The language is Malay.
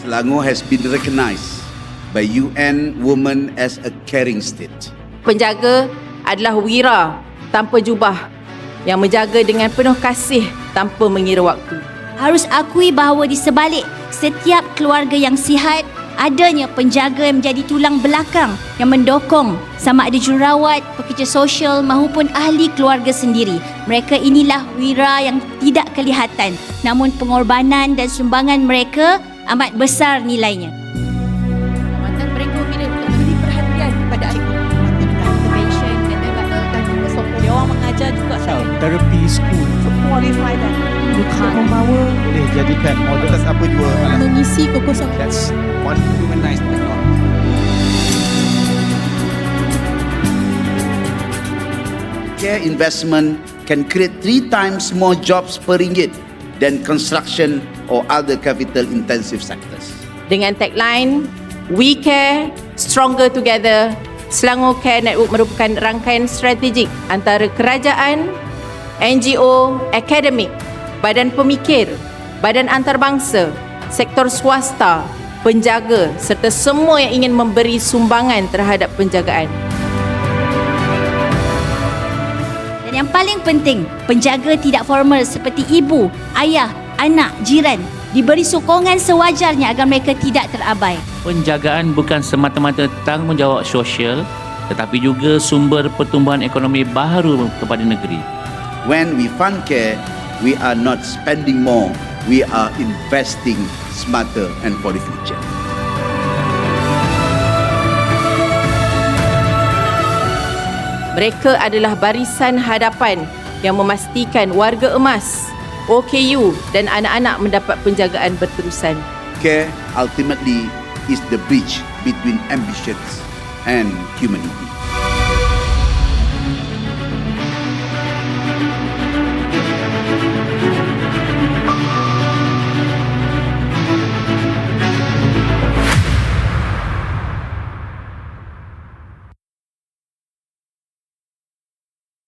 Selangor has been recognised by UN Women as a caring state. Penjaga adalah wira tanpa jubah yang menjaga dengan penuh kasih tanpa mengira waktu. Harus akui bahawa di sebalik setiap keluarga yang sihat, adanya penjaga yang menjadi tulang belakang yang mendokong sama ada jururawat, pekerja sosial maupun ahli keluarga sendiri. Mereka inilah wira yang tidak kelihatan, namun pengorbanan dan sumbangan mereka amat besar nilainya. Mantan mereka memilih untuk beri perhatian kepada anak. Intervention dan juga sokong. Dia orang mengajar juga Terapi school qualify dan untuk membawa boleh jadikan model atas apa jua mengisi kekosongan. that's one humanized technology. Care investment can create 3 times more jobs per ringgit than construction or other capital-intensive sectors. Dengan tagline We Care, Stronger Together, Selangor Care Network merupakan rangkaian strategik antara kerajaan, NGO, akademik, badan pemikir, badan antarabangsa, sektor swasta, penjaga serta semua yang ingin memberi sumbangan terhadap penjagaan. Dan yang paling penting, penjaga tidak formal seperti ibu, ayah, anak, jiran diberi sokongan sewajarnya agar mereka tidak terabai. Penjagaan bukan semata-mata tanggungjawab sosial tetapi juga sumber pertumbuhan ekonomi baharu kepada negeri. When we fund care, we are not spending more, we are investing smarter and for the future. Mereka adalah barisan hadapan yang memastikan warga emas, OKU dan anak-anak mendapat penjagaan berterusan. Care ultimately is the bridge between ambitions and humanity.